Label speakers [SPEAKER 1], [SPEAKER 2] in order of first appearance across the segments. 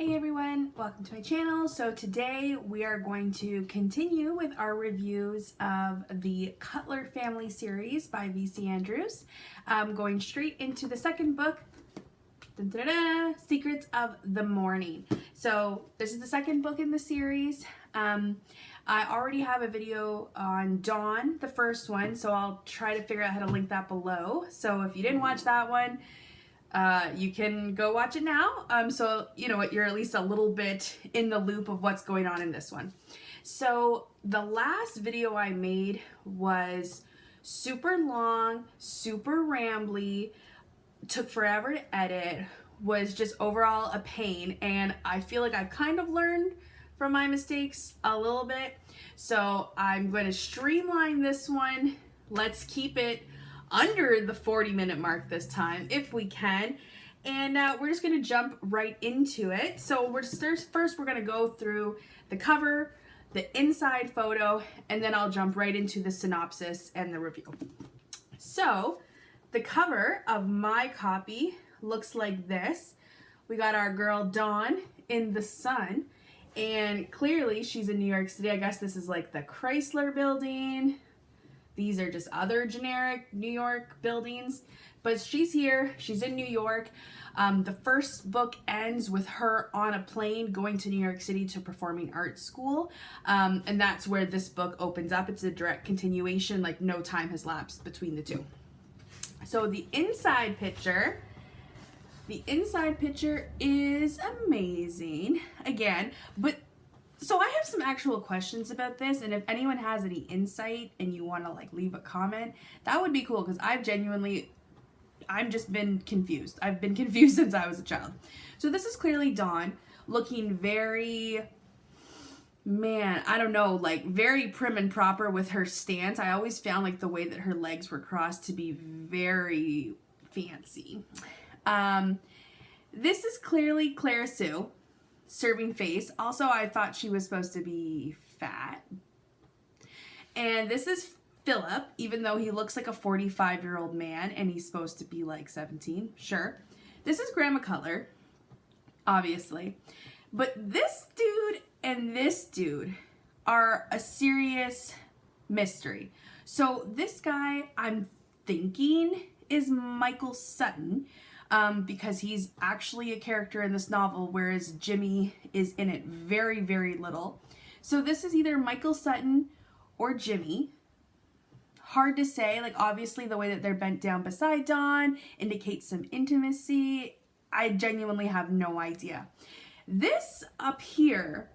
[SPEAKER 1] Hey everyone, welcome to my channel. So today we are going to continue with our reviews of the Cutler Family series by V.C. Andrews. Going straight into the second book, Secrets of the Morning. So this is the second book in the series. I already have a video on Dawn, the first one, so I'll try to figure out how to link that below. So if you didn't watch that one, you can go watch it now. So you know what, you're at least a little bit in the loop of what's going on in this one. So the last video I made was super long, super rambly, took forever to edit, was just overall a pain, and I feel like I've kind of learned from my mistakes a little bit. So I'm going to streamline this one. Let's keep it under the 40-minute mark this time if we can, and we're just going to jump right into it. So first we're going to go through the cover, the inside photo, and then I'll jump right into the synopsis and the review. So the cover of my copy looks like this. We got our girl Dawn in the sun, and clearly she's in New York City. I guess this is like the Chrysler building. These are just other generic New York buildings, but she's here, she's in New York. The first book ends with her on a plane going to New York City to performing arts school, and that's where this book opens up. It's a direct continuation, like no time has lapsed between the two. So the inside picture is amazing again, but so I have some actual questions about this, and if anyone has any insight and you want to like leave a comment, that would be cool, because I've just been confused. I've been confused since I was a child. So this is clearly Dawn looking very, I don't know, like very prim and proper with her stance. I always found like the way that her legs were crossed to be very fancy. This is clearly Clara Sue serving face. Also, I thought she was supposed to be fat. And this is Philip, even though he looks like a 45-year-old man and he's supposed to be like 17. Sure. This is Grandma Cutler, obviously. But this dude and this dude are a serious mystery. So this guy, I'm thinking, is Michael Sutton. Because he's actually a character in this novel, whereas Jimmy is in it very, very little. So this is either Michael Sutton or Jimmy. Hard to say. Like, obviously the way that they're bent down beside Dawn indicates some intimacy. I genuinely have no idea. This up here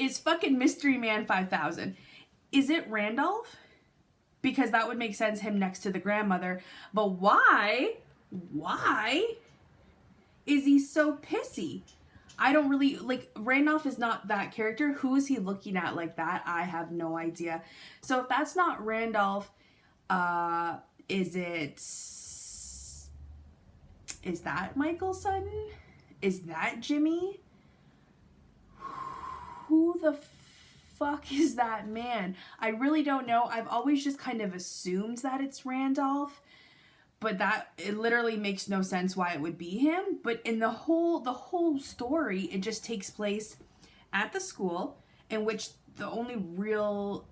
[SPEAKER 1] is fucking Mystery Man 5000. Is it Randolph? Because that would make sense, him next to the grandmother. But why is he so pissy? I don't really, like, Randolph is not that character. Who is he looking at like that? I have no idea. So if that's not Randolph, is that Michael Sutton? Is that Jimmy? Who the fuck is that man? I really don't know. I've always just kind of assumed that it's Randolph. But it literally makes no sense why it would be him. But in the whole story, it just takes place at the school, in which the only real,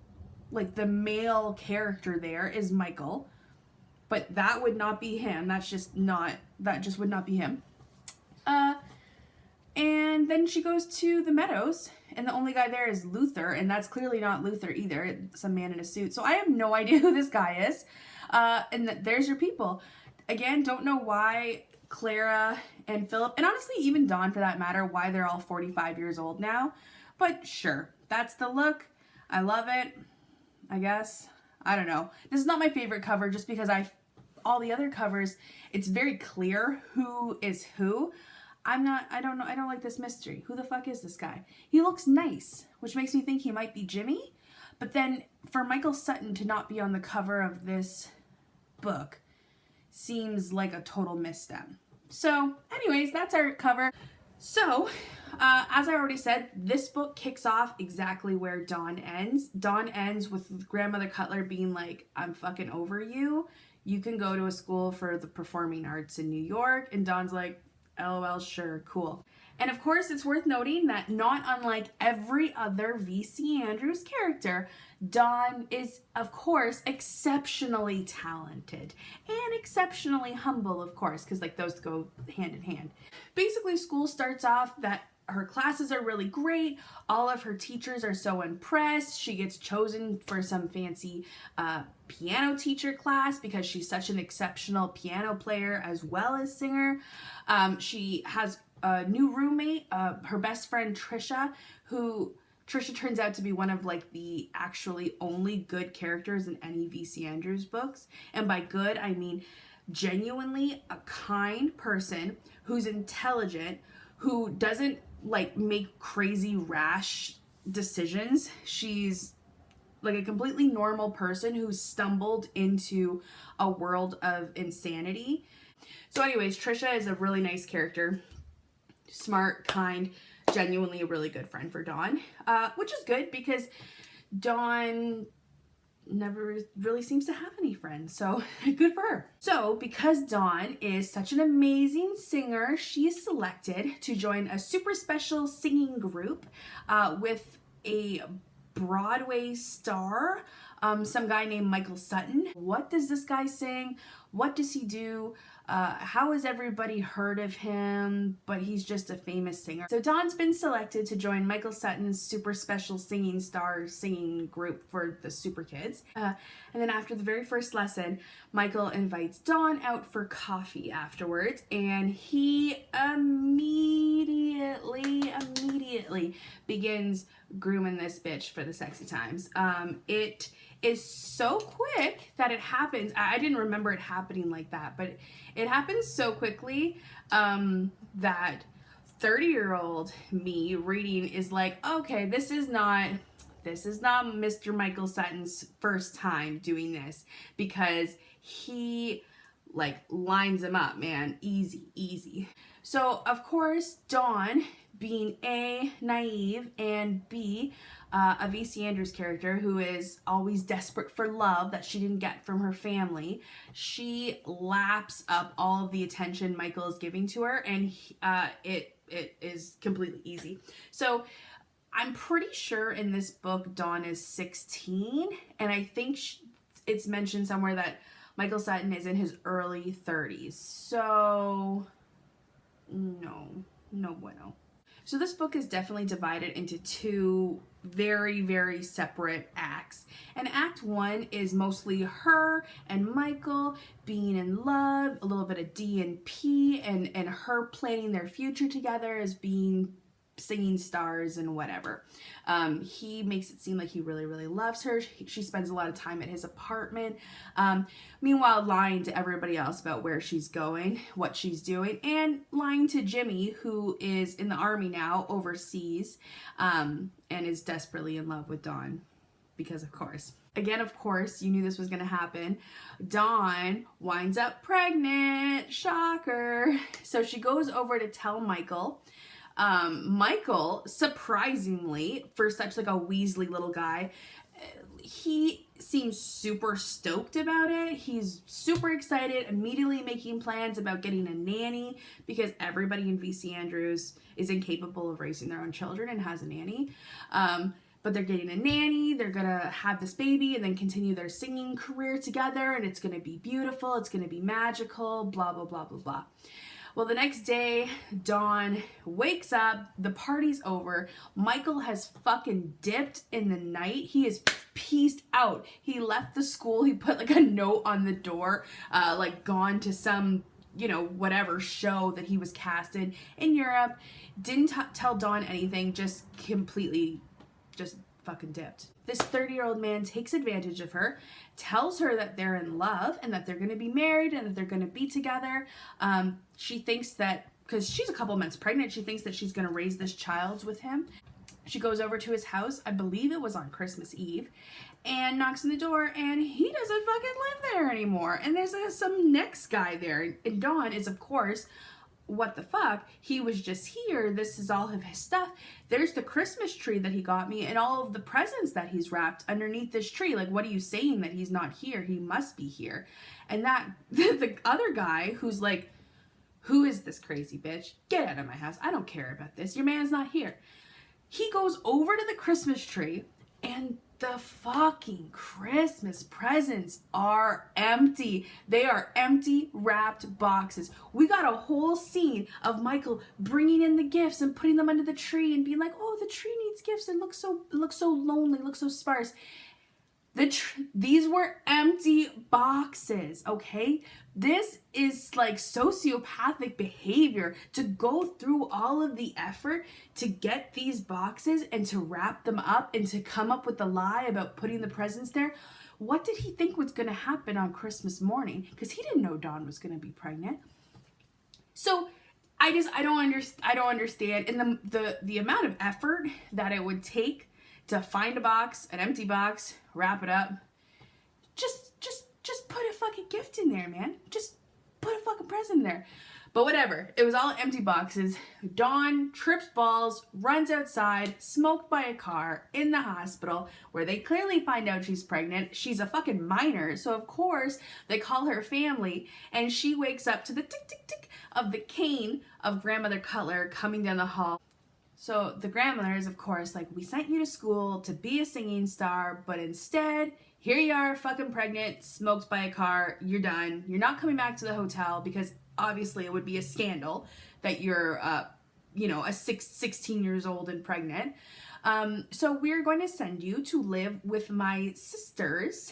[SPEAKER 1] like, the male character there is Michael. But that would not be him. That just would not be him. And then she goes to the Meadows, and the only guy there is Luther, and that's clearly not Luther either. It's some man in a suit. So I have no idea who this guy is. And there's your people. Again, don't know why Clara and Philip, and honestly even Dawn for that matter, why they're all 45 years old now. But sure, that's the look. I love it, I guess. I don't know. This is not my favorite cover just because all the other covers, it's very clear who is who. I don't know. I don't like this mystery. Who the fuck is this guy? He looks nice, which makes me think he might be Jimmy. But then for Michael Sutton to not be on the cover of this book seems like a total misstep. So anyways, that's our cover. So as I already said, this book kicks off exactly where Dawn ends. Dawn ends with Grandmother Cutler being like, I'm fucking over you. You can go to a school for the performing arts in New York. And Dawn's like, LOL, sure, cool. And of course, it's worth noting that not unlike every other V.C. Andrews character, Dawn is, of course, exceptionally talented and exceptionally humble, of course, because like those go hand in hand. Basically, school starts off that her classes are really great. All of her teachers are so impressed. She gets chosen for some fancy piano teacher class because she's such an exceptional piano player as well as singer. She has a new roommate, her best friend Trisha, who Trisha turns out to be one of like the actually only good characters in any V.C. Andrews books. And by good, I mean genuinely a kind person who's intelligent, who doesn't like make crazy rash decisions. She's like a completely normal person who stumbled into a world of insanity. So anyways, Trisha is a really nice character. Smart, kind, genuinely a really good friend for Dawn, which is good because Dawn never really seems to have any friends, so good for her. So because Dawn is such an amazing singer, she is selected to join a super special singing group with a Broadway star, some guy named Michael Sutton. What does this guy sing? What does he do? How has everybody heard of him? But he's just a famous singer. So Dawn's been selected to join Michael Sutton's super special singing star singing group for the super kids. And then after the very first lesson, Michael invites Dawn out for coffee afterwards, and he immediately begins grooming this bitch for the sexy times. It is so quick that it happens. I didn't remember it happening like that, but it happens so quickly that 30-year-old me reading is like, okay, this is not Mr. Michael Sutton's first time doing this, because he like lines him up, man, easy. So of course, Dawn, being A, naive, and B, a V.C. Andrews character who is always desperate for love that she didn't get from her family, she laps up all of the attention Michael is giving to her, and it is completely easy. So I'm pretty sure in this book Dawn is 16, and I think it's mentioned somewhere that Michael Sutton is in his early 30s. So no bueno. So this book is definitely divided into two very separate acts. And Act 1 is mostly her and Michael being in love, a little bit of D and P, and her planning their future together as being singing stars and whatever. He makes it seem like he really loves her. She spends a lot of time at his apartment, meanwhile lying to everybody else about where she's going, what she's doing, and lying to Jimmy, who is in the army now overseas, and is desperately in love with Dawn, because of course. Again, of course, you knew this was going to happen. Dawn winds up pregnant. Shocker. So she goes over to tell Michael. Michael, surprisingly, for such like a Weasley little guy, he seems super stoked about it. He's super excited, immediately making plans about getting a nanny, because everybody in V.C. Andrews is incapable of raising their own children and has a nanny. But they're getting a nanny, they're gonna have this baby and then continue their singing career together, and it's gonna be beautiful, it's gonna be magical, blah, blah, blah, blah, blah. Well, the next day, Dawn wakes up, the party's over, Michael has fucking dipped in the night, he is peaced out. He left the school, he put like a note on the door, like gone to some, you know, whatever show that he was casted in Europe, didn't tell Dawn anything, just completely fucking dipped. This 30-year-old man takes advantage of her, tells her that they're in love and that they're going to be married and that they're going to be together. She thinks that, because she's a couple months pregnant, she thinks that she's going to raise this child with him. She goes over to his house, I believe it was on Christmas Eve, and knocks on the door, and he doesn't fucking live there anymore. And there's some next guy there, and Dawn is, of course, what the fuck? He was just here. This is all of his stuff. There's the Christmas tree that he got me and all of the presents that he's wrapped underneath this tree. Like, what are you saying that he's not here? He must be here. And that the other guy who's like, Who is this crazy bitch? Get out of my house. I don't care about this. Your man's not here. He goes over to the Christmas tree and the fucking Christmas presents are empty. They are empty wrapped boxes. We got a whole scene of Michael bringing in the gifts and putting them under the tree and being like, oh, the tree needs gifts. It looks so lonely, looks so sparse. These were empty boxes, okay? This is like sociopathic behavior to go through all of the effort to get these boxes and to wrap them up and to come up with the lie about putting the presents there. What did he think was going to happen on Christmas morning? Because he didn't know Dawn was going to be pregnant. So I don't understand. And the amount of effort that it would take to find a box, an empty box, wrap it up. Just put a fucking gift in there, man. Just put a fucking present in there. But whatever. It was all empty boxes. Dawn trips balls, runs outside, smoked by a car in the hospital where they clearly find out she's pregnant. She's a fucking minor. So of course they call her family and she wakes up to the tick tick tick of the cane of Grandmother Cutler coming down the hall. So the grandmother is, of course, like, we sent you to school to be a singing star, but instead, here you are, fucking pregnant, smoked by a car, you're done. You're not coming back to the hotel because obviously it would be a scandal that you're, 16 years old and pregnant. So we're going to send you to live with my sisters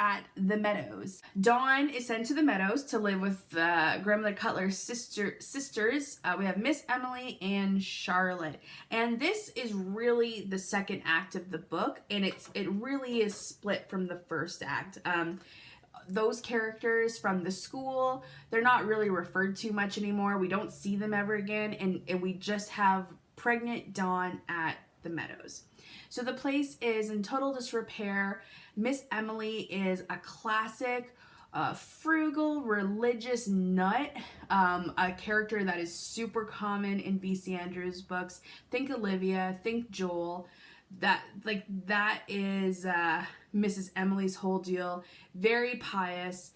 [SPEAKER 1] at the Meadows. Dawn is sent to the Meadows to live with Grandmother Cutler's sisters. We have Miss Emily and Charlotte. And this is really the second act of the book, and it really is split from the first act. Those characters from the school, they're not really referred to much anymore. We don't see them ever again, and we just have pregnant Dawn at the Meadows. So the place is in total disrepair. Miss Emily is a classic, frugal, religious nut, a character that is super common in V.C. Andrews' books. Think Olivia, think Joel. That is Mrs. Emily's whole deal. Very pious,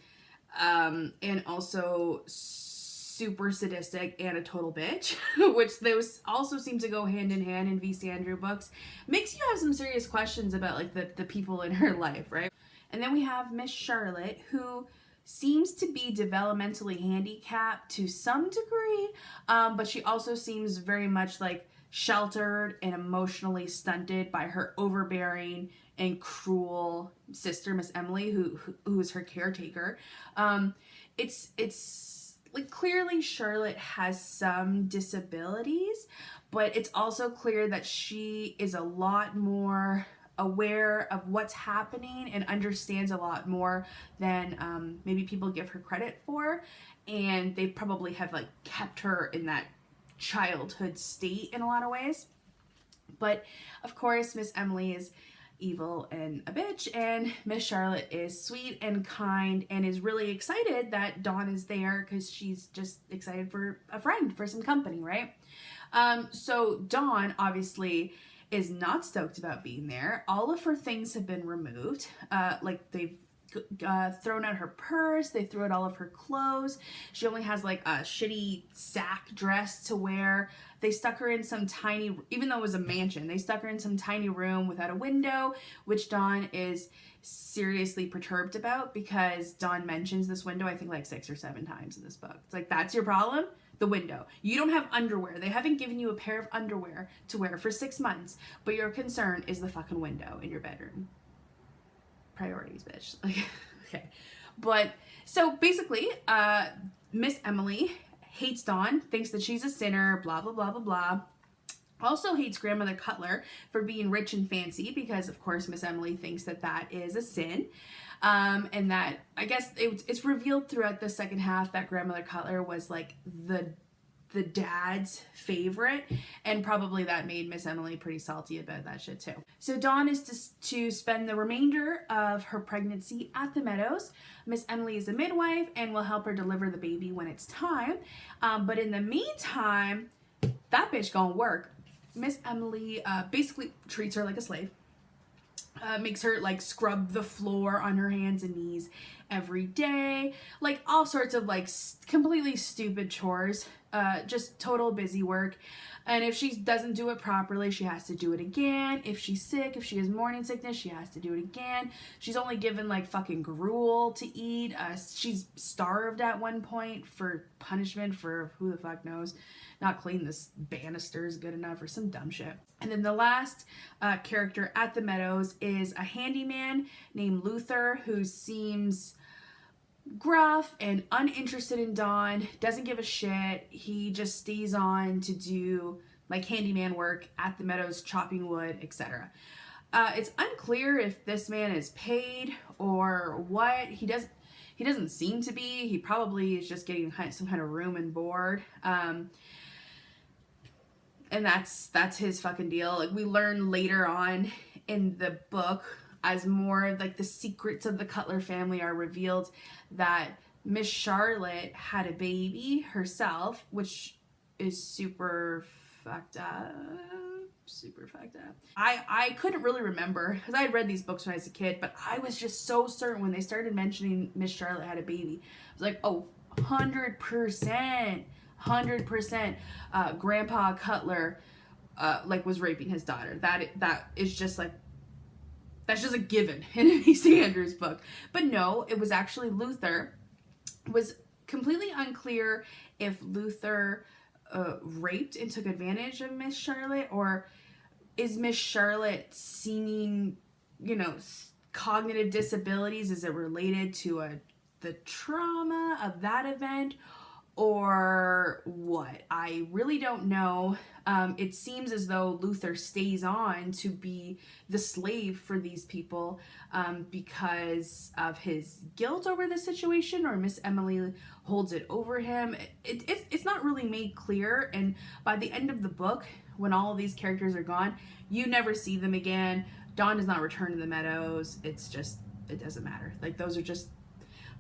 [SPEAKER 1] and also super sadistic and a total bitch, which those also seem to go hand in hand in V.C. Andrews books. Makes you have some serious questions about like the people in her life, right? And then we have Miss Charlotte, who seems to be developmentally handicapped to some degree, but she also seems very much like sheltered and emotionally stunted by her overbearing and cruel sister, Miss Emily, who is her caretaker. It's like, clearly Charlotte has some disabilities, but it's also clear that she is a lot more aware of what's happening and understands a lot more than maybe people give her credit for. And they probably have like kept her in that childhood state in a lot of ways. But of course, Miss Emily is evil and a bitch, and Miss Charlotte is sweet and kind and is really excited that Dawn is there because she's just excited for a friend, for some company, right? So Dawn obviously is not stoked about being there. All of her things have been removed. Like they've thrown out her purse, they threw out all of her clothes. She only has like a shitty sack dress to wear. They stuck her in some tiny, even though it was a mansion, they stuck her in some tiny room without a window, which Dawn is seriously perturbed about because Dawn mentions this window I think like 6 or 7 times in this book. It's like, that's your problem? The window. You don't have underwear. They haven't given you a pair of underwear to wear for 6 months, but your concern is the fucking window in your bedroom. Priorities, bitch. Like, okay. But so basically, Miss Emily hates Dawn, thinks that she's a sinner, blah, blah, blah, blah, blah. Also hates Grandmother Cutler for being rich and fancy because, of course, Miss Emily thinks that that is a sin. And that, I guess, it's revealed throughout the second half that Grandmother Cutler was like the dad's favorite, and probably that made Miss Emily pretty salty about that shit too. So Dawn is to spend the remainder of her pregnancy at the Meadows. Miss Emily is a midwife and will help her deliver the baby when it's time. But in the meantime, that bitch gonna work. Miss Emily basically treats her like a slave. makes her like scrub the floor on her hands and knees every day, like all sorts of like completely stupid chores, just total busy work. And if she doesn't do it properly, she has to do it again. If she's sick, if she has morning sickness, she has to do it again. She's only given like fucking gruel to eat. She's starved at one point for punishment for who the fuck knows. Not clean this banisters good enough or some dumb shit. And then the last character at the Meadows is a handyman named Luther, who seems gruff and uninterested in Dawn, doesn't give a shit. He just stays on to do like handyman work at the Meadows, chopping wood, etc. It's unclear if this man is paid or what. He doesn't seem to be. He probably is just getting some kind of room and board. And that's his fucking deal. Like, we learn later on in the book, as more of like the secrets of the Cutler family are revealed, that Miss Charlotte had a baby herself, which is super fucked up. Super fucked up. I couldn't really remember because I had read these books when I was a kid, but I was just so certain when they started mentioning Miss Charlotte had a baby. I was like, oh, 100%. 100% Grandpa Cutler like was raping his daughter. That is just like, that's just a given in any Sanders book. But no, it was actually Luther. It was completely unclear if Luther raped and took advantage of Miss Charlotte, or is Miss Charlotte seeming, you know, cognitive disabilities? Is it related to the trauma of that event, or what? I really don't know. It seems as though Luther stays on to be the slave for these people because of his guilt over the situation, or Miss Emily holds it over him. It's not really made clear, and by the end of the book, when all of these characters are gone, you never see them again. Dawn does not return to the Meadows. It's just, it doesn't matter. Like, those are just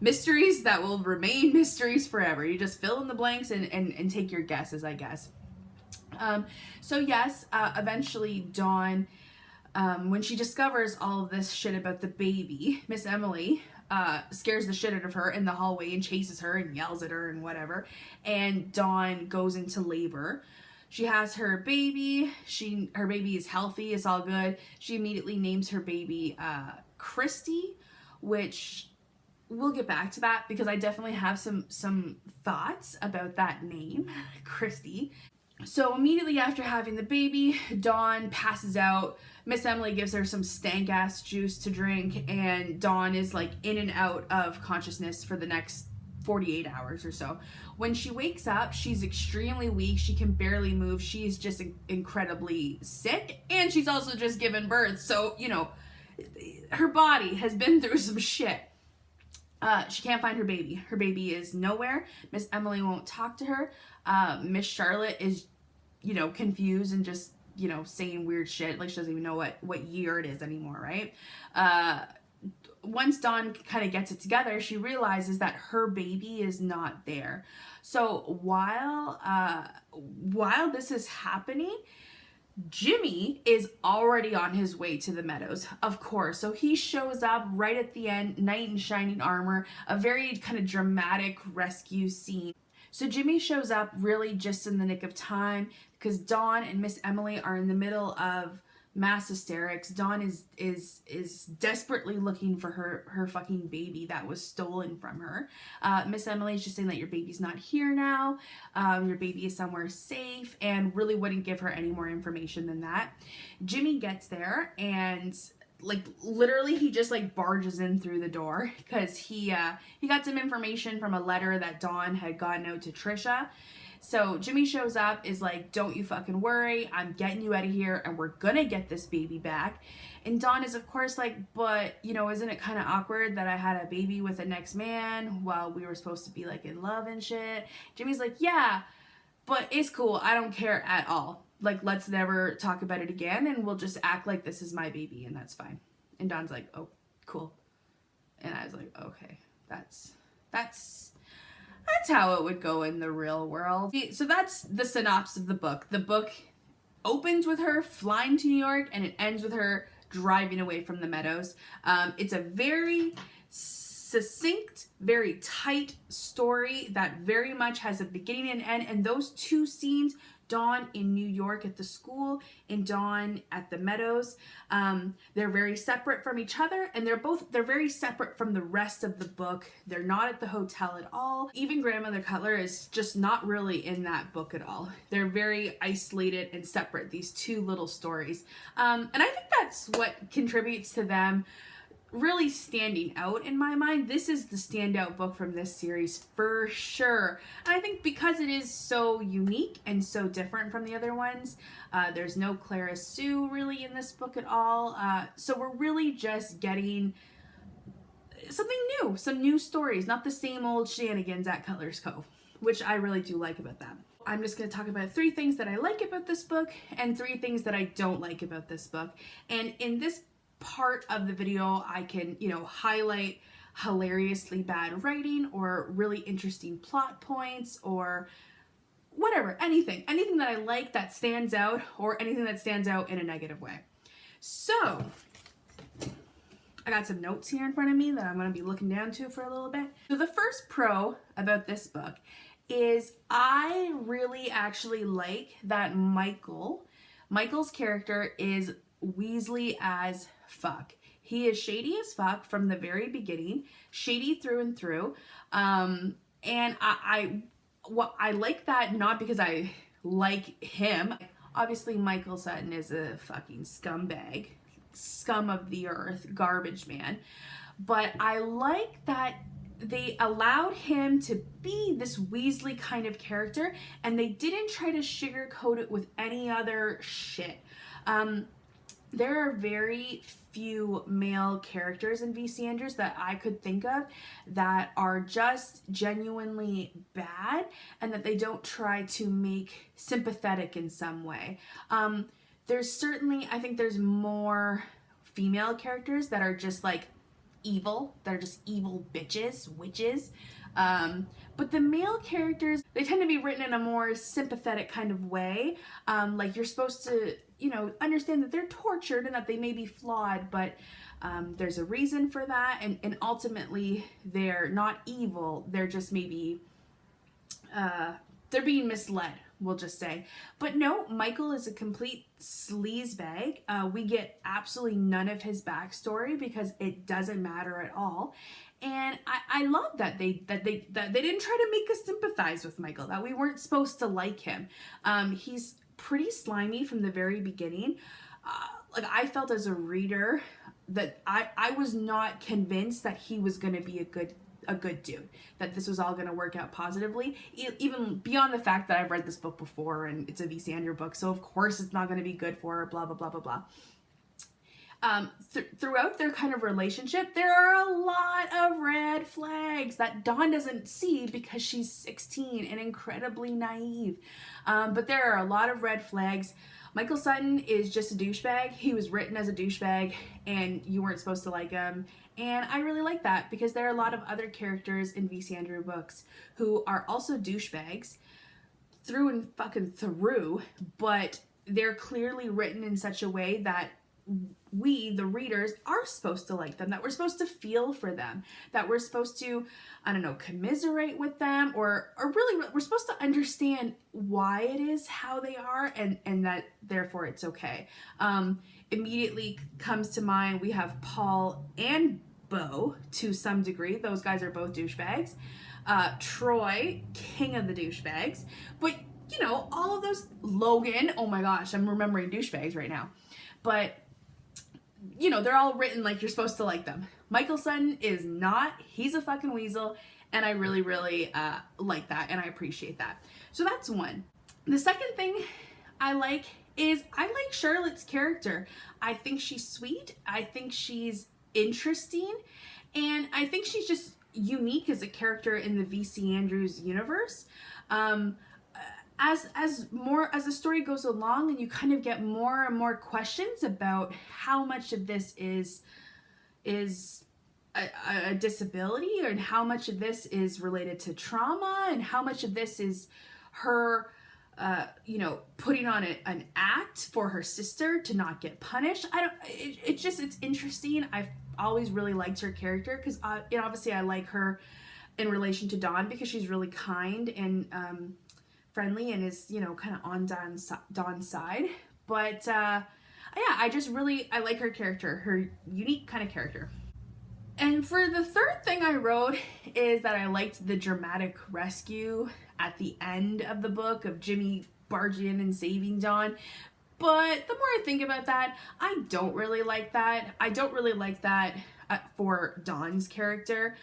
[SPEAKER 1] mysteries that will remain mysteries forever. You just fill in the blanks and take your guesses, I guess. So yes, eventually Dawn, when she discovers all of this shit about the baby, Miss Emily scares the shit out of her in the hallway and chases her and yells at her and whatever. And Dawn goes into labor. She has her baby. Her baby is healthy. It's all good. She immediately names her baby Christy, which we'll get back to that because I definitely have some thoughts about that name, Christy. So immediately after having the baby, Dawn passes out. Miss Emily gives her some stank ass juice to drink, and Dawn is like in and out of consciousness for the next 48 hours or so. When she wakes up, she's extremely weak. She can barely move. She's just incredibly sick, and she's also just given birth. So, you know, her body has been through some shit. She can't find her baby. Her baby is nowhere. Miss Emily won't talk to her. Miss Charlotte is, you know, confused and just, you know, saying weird shit. Like, she doesn't even know what year it is anymore, right? Once Dawn kind of gets it together, she realizes that her baby is not there. So while this is happening, Jimmy is already on his way to the Meadows, of course. So he shows up right at the end, knight in shining armor, a very kind of dramatic rescue scene. So Jimmy shows up really just in the nick of time because Dawn and Miss Emily are in the middle of mass hysterics. Dawn is desperately looking for her fucking baby that was stolen from her. Miss Emily is just saying that your baby's not here now. Your baby is somewhere safe, and really wouldn't give her any more information than that. Jimmy gets there, and like literally he just like barges in through the door because he got some information from a letter that Dawn had gotten out to Trisha. So Jimmy shows up, is like, don't you fucking worry, I'm getting you out of here and we're gonna get this baby back. And Dawn is of course like, but you know, isn't it kind of awkward that I had a baby with the next man while we were supposed to be like in love and shit? Jimmy's like, yeah, but it's cool, I don't care at all. Like, let's never talk about it again and we'll just act like this is my baby and that's fine. And Dawn's like, oh, cool. And I was like, okay, that's how it would go in the real world. So that's the synopsis of the book. The book opens with her flying to New York and it ends with her driving away from the Meadows. It's a very succinct, very tight story that very much has a beginning and end, and those two scenes, Dawn in New York at the school and Dawn at the Meadows, they're very separate from each other, and they're very separate from the rest of the book. They're not at the hotel at all. Even Grandmother Cutler is just not really in that book at all. They're very isolated and separate, these two little stories. And I think that's what contributes to them really standing out in my mind. This is the standout book from this series for sure. And I think because it is so unique and so different from the other ones, there's no Clara Sue really in this book at all. So we're really just getting something new, some new stories, not the same old shenanigans at Cutler's Cove, which I really do like about them. I'm just going to talk about 3 things that I like about this book and 3 things that I don't like about this book. And in this part of the video, I can, highlight hilariously bad writing or really interesting plot points or whatever, anything that I like that stands out, or anything that stands out in a negative way. So I got some notes here in front of me that I'm going to be looking down to for a little bit. So the first pro about this book is I really actually like that Michael's character is Weasley as fuck. He is shady as fuck from the very beginning, shady through and through. And I like that, not because I like him. Obviously, Michael Sutton is a fucking scumbag, scum of the earth, garbage man. But I like that they allowed him to be this Weasley kind of character, and they didn't try to sugarcoat it with any other shit. There are very few male characters in V.C. Andrews that I could think of that are just genuinely bad and that they don't try to make sympathetic in some way. There's certainly, I think there's more female characters that are just like evil. They're just evil bitches, witches. But the male characters, they tend to be written in a more sympathetic kind of way. Like you're supposed to, understand that they're tortured and that they may be flawed, but there's a reason for that. And ultimately, they're not evil. They're just maybe, they're being misled, we'll just say. But no, Michael is a complete sleazebag. We get absolutely none of his backstory because it doesn't matter at all. And I love that they didn't try to make us sympathize with Michael, that we weren't supposed to like him. He's pretty slimy from the very beginning. Like I felt as a reader that I was not convinced that he was going to be a good dude, that this was all going to work out positively, even beyond the fact that I've read this book before and it's a V.C. Andrews book, so of course it's not going to be good for her, blah, blah, blah, blah, blah. Throughout their kind of relationship, there are a lot of red flags that Dawn doesn't see because she's 16 and incredibly naive. But there are a lot of red flags. Michael Sutton is just a douchebag. He was written as a douchebag and you weren't supposed to like him. And I really like that because there are a lot of other characters in V.C. Andrews books who are also douchebags through and fucking through, but they're clearly written in such a way that we, the readers, are supposed to like them, that we're supposed to feel for them, that we're supposed to, commiserate with them, or really we're supposed to understand why it is how they are, and that therefore it's okay. Immediately comes to mind, we have Paul and Beau to some degree. Those guys are both douchebags. Troy, king of the douchebags. But, all of those, Logan, oh my gosh, I'm remembering douchebags right now. But they're all written like you're supposed to like them. Michael Sutton is not. He's a fucking weasel, and I really, really like that, and I appreciate that. So that's one. The second thing I like is I like Charlotte's character. I think she's sweet. I think she's interesting, and I think she's just unique as a character in the V.C. Andrews universe. As the story goes along and you kind of get more and more questions about how much of this is a disability, and how much of this is related to trauma, and how much of this is her you know, putting on an act for her sister to not get punished. It's interesting. I've always really liked her character because obviously I like her in relation to Dawn because she's really kind and friendly and is, you know, kind of on Dawn's side. But yeah, I like her character, her unique kind of character. And for the third thing I wrote is that I liked the dramatic rescue at the end of the book of Jimmy barging in and saving Dawn. But the more I think about that, I don't really like that. I don't really like that for Dawn's character.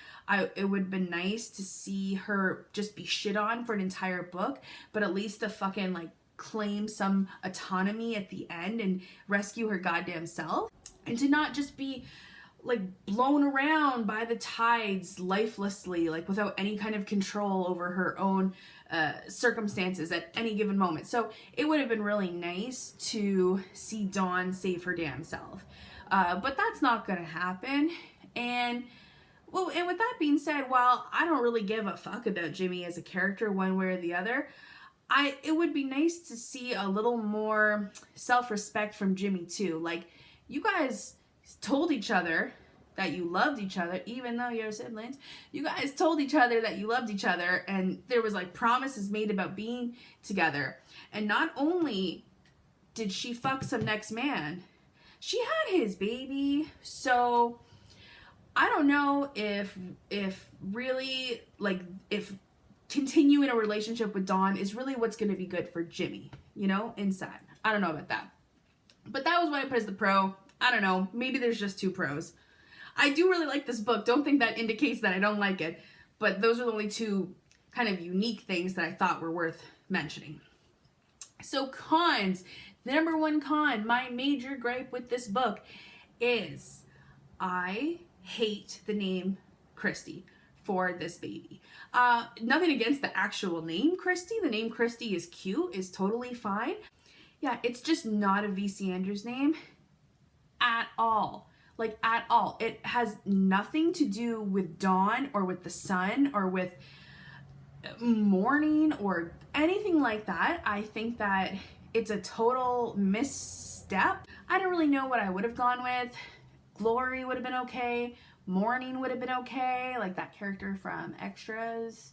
[SPEAKER 1] It would have been nice to see her just be shit on for an entire book, but at least to fucking like claim some autonomy at the end and rescue her goddamn self. And to not just be like blown around by the tides lifelessly, like without any kind of control over her own circumstances at any given moment. So it would have been really nice to see Dawn save her damn self. But that's not gonna happen. And well, and with that being said, while I don't really give a fuck about Jimmy as a character one way or the other, it would be nice to see a little more self-respect from Jimmy too. Like, you guys told each other that you loved each other, even though you're siblings. You guys told each other that you loved each other, and there was like promises made about being together. And not only did she fuck some next man, she had his baby. So I don't know if really, like, if continuing a relationship with Dawn is really what's going to be good for Jimmy, you know, inside. I don't know about that. But that was what I put as the pro. I don't know. Maybe there's just two pros. I do really like this book. Don't think that indicates that I don't like it. But those are the only two kind of unique things that I thought were worth mentioning. So cons. The number one con, my major gripe with this book is I hate the name Christy for this baby. Nothing against the actual name Christy. The name Christy is cute, is totally fine. Yeah, it's just not a V.C. Andrews name at all. Like, at all. It has nothing to do with Dawn or with the sun or with morning or anything like that. I think that it's a total misstep. I don't really know what I would have gone with. Glory would have been okay. Morning would have been okay. Like that character from Extras.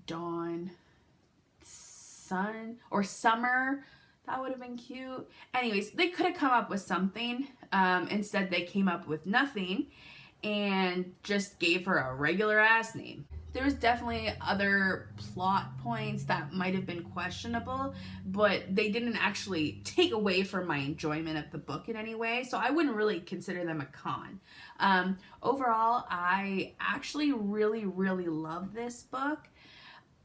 [SPEAKER 1] Dawn. Sun. Or Summer. That would have been cute. Anyways, they could have come up with something. Instead, they came up with nothing and just gave her a regular ass name. There was definitely other plot points that might have been questionable, but they didn't actually take away from my enjoyment of the book in any way, so I wouldn't really consider them a con. Overall, I actually really, really love this book.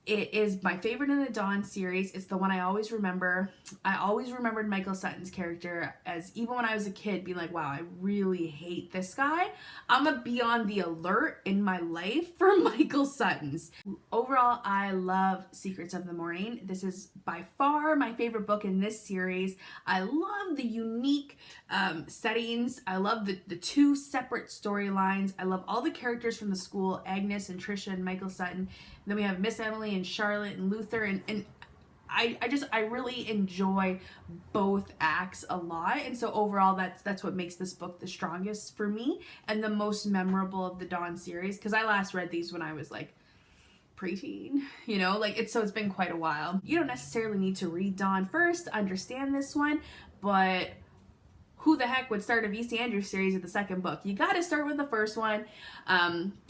[SPEAKER 1] It is my favorite in the Dawn series. It's the one I always remember. I always remembered Michael Sutton's character as, even when I was a kid, being like, wow, I really hate this guy. I'm gonna be on the alert in my life for Michael Sutton's. Overall, I love Secrets of the Morning. This is by far my favorite book in this series. I love the unique settings. I love the two separate storylines. I love all the characters from the school, Agnes and Trisha and Michael Sutton. Then we have Miss Emily and Charlotte and Luther, and I really enjoy both acts a lot. And so overall, that's what makes this book the strongest for me and the most memorable of the Dawn series, because I last read these when I was like preteen, you know, like it's been quite a while. You don't necessarily need to read Dawn first to understand this one, but who the heck would start a V.C. Andrews series with the second book? You got to start with the first one,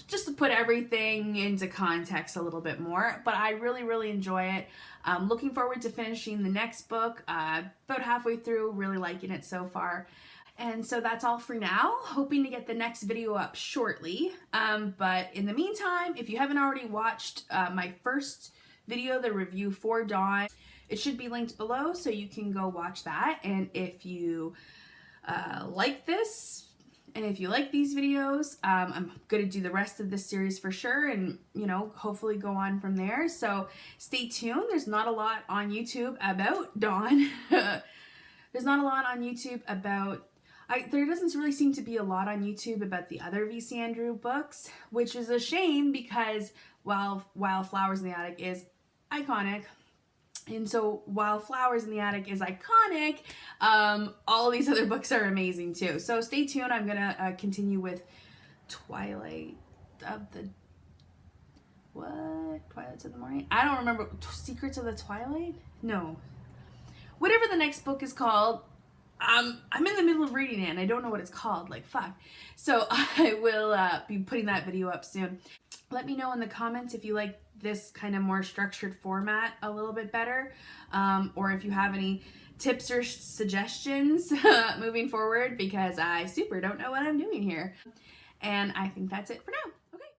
[SPEAKER 1] just to put everything into context a little bit more. But I really, really enjoy it. Looking forward to finishing the next book. About halfway through, really liking it so far. And so that's all for now. Hoping to get the next video up shortly. But in the meantime, if you haven't already watched my first video, the review for Dawn, it should be linked below so you can go watch that. And if you like this, and if you like these videos, I'm gonna do the rest of this series for sure, and you know, hopefully go on from there. So stay tuned. There's not a lot on YouTube about Dawn. There's not a lot on YouTube about there doesn't really seem to be a lot on YouTube about the other V.C. Andrews books, which is a shame because while Flowers in the Attic is iconic, And so while Flowers in the Attic is iconic, all these other books are amazing too. So stay tuned. I'm going to continue with Twilight of the... What? Twilights of the Morning? I don't remember. Secrets of the Twilight? No. Whatever the next book is called, I'm in the middle of reading it and I don't know what it's called. Like, fuck. So I will be putting that video up soon. Let me know in the comments if you like this kind of more structured format a little bit better, or if you have any tips or suggestions moving forward, because I super don't know what I'm doing here. And I think that's it for now.